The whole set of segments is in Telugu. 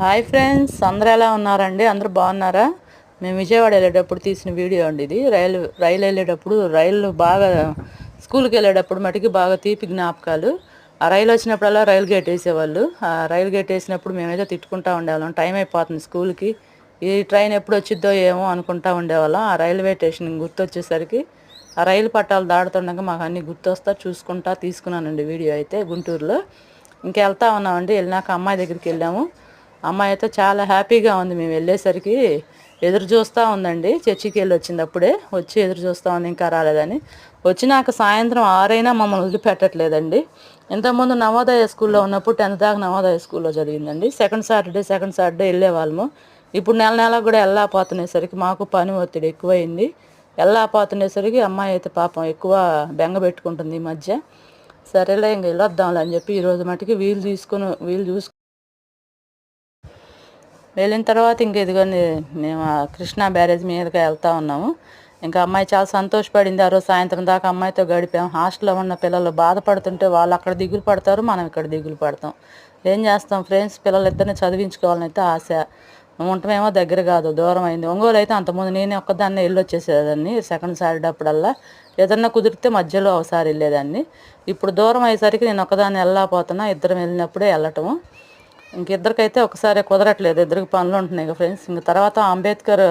హాయ్ ఫ్రెండ్స్, అందరూ ఎలా ఉన్నారండి? అందరూ బాగున్నారా? మేము విజయవాడ వెళ్ళేటప్పుడు తీసిన వీడియో అండి ఇది. రైలు వెళ్ళేటప్పుడు రైలు బాగా స్కూల్కి వెళ్ళేటప్పుడు మటుకి బాగా తీపి జ్ఞాపకాలు. ఆ రైలు వచ్చినప్పుడల్లా రైలు గేట్ వేసేవాళ్ళు. ఆ రైలు గేట్ వేసినప్పుడు మేమైతే తిట్టుకుంటూ ఉండేవాళ్ళం, టైం అయిపోతుంది స్కూల్కి, ఈ ట్రైన్ ఎప్పుడు వచ్చిద్దో ఏమో అనుకుంటా ఉండేవాళ్ళం. ఆ రైల్వే స్టేషన్ గుర్తొచ్చేసరికి ఆ రైలు పట్టాలు దాడుతుండగా మాకు అన్నీ గుర్తొస్తా చూసుకుంటా తీసుకున్నానండి వీడియో అయితే గుంటూరులో. ఇంక వెళ్తా ఉన్నామండి. వెళ్ళినాక అమ్మాయి దగ్గరికి వెళ్ళాము. అమ్మాయి అయితే చాలా హ్యాపీగా ఉంది. మేము వెళ్ళేసరికి ఎదురు చూస్తూ ఉందండి. చర్చికి వెళ్ళి వచ్చింది, అప్పుడే వచ్చి ఎదురు చూస్తూ ఉంది ఇంకా రాలేదని. వచ్చినాక సాయంత్రం 6 అయినా మమ్మల్ని వదిలిపెట్టట్లేదండి. ఇంతకుముందు నవోదయ స్కూల్లో ఉన్నప్పుడు 10th దాకా నవోదయ స్కూల్లో జరిగిందండి. సెకండ్ సాటర్డే వెళ్ళేవాళ్ళము. ఇప్పుడు నెల నెలకు కూడా వెళ్ళకపోతునేసరికి మాకు పని ఒత్తిడి ఎక్కువైంది. వెళ్ళకపోతునేసరికి అమ్మాయి అయితే పాపం ఎక్కువ బెంగ పెట్టుకుంటుంది ఈ మధ్య. సరేలే ఇంక వెళ్ళొద్దాంలే అని చెప్పి ఈరోజు మటుకి వీలు చూసుకుని వెళ్ళిన తర్వాత ఇంక ఇదిగోండి మేము ఆ కృష్ణా బ్యారేజ్ మీదకి వెళ్తూ ఉన్నాము. ఇంకా అమ్మాయి చాలా సంతోషపడింది. ఆ రోజు సాయంత్రం దాకా అమ్మాయితో గడిపాం. హాస్టల్లో ఉన్న పిల్లలు బాధపడుతుంటే వాళ్ళు అక్కడ దిగులు పడతారు, మనం ఇక్కడ దిగులు పడతాం. ఏం చేస్తాం ఫ్రెండ్స్, పిల్లలిద్దరిని చదివించుకోవాలని అయితే ఆశ. ఉండటమేమో దగ్గర కాదు, దూరం అయింది. ఒంగోలు అయితే అంతకుముందు నేనే ఒక్కదాన్నే వెళ్ళి వచ్చేసేదాన్ని సెకండ్ సాటర్డే అప్పుడల్లా. ఏదన్నా కుదిరితే మధ్యలో ఒకసారి వెళ్ళేదాన్ని. ఇప్పుడు దూరం అయ్యేసరికి నేను ఒక్కదాన్ని వెళ్ళలేకపోతున్నా. ఇద్దరం వెళ్ళినప్పుడే వెళ్ళటము. ఇంకిద్దరికైతే ఒకసారి కుదరట్లేదు, ఇద్దరికి పనులు ఉంటున్నాయి ఫ్రెండ్స్. ఇంక తర్వాత అంబేద్కర్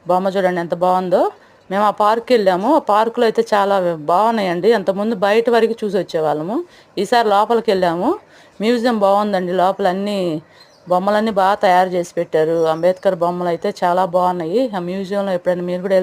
బొమ్మ చూడండి ఎంత బాగుందో. మేము ఆ పార్క్కి వెళ్ళాము. ఆ పార్కులో అయితే చాలా బాగున్నాయండి. అంతకుముందు బయట వరకు చూసి వచ్చేవాళ్ళము. ఈసారి లోపలికి వెళ్ళాము. మ్యూజియం బాగుందండి. లోపల అన్నీ బొమ్మలన్నీ బాగా తయారు చేసి పెట్టారు. అంబేద్కర్ బొమ్మలు అయితే చాలా బాగున్నాయి. ఆ మ్యూజియంలో ఎప్పుడైనా మీరు కూడా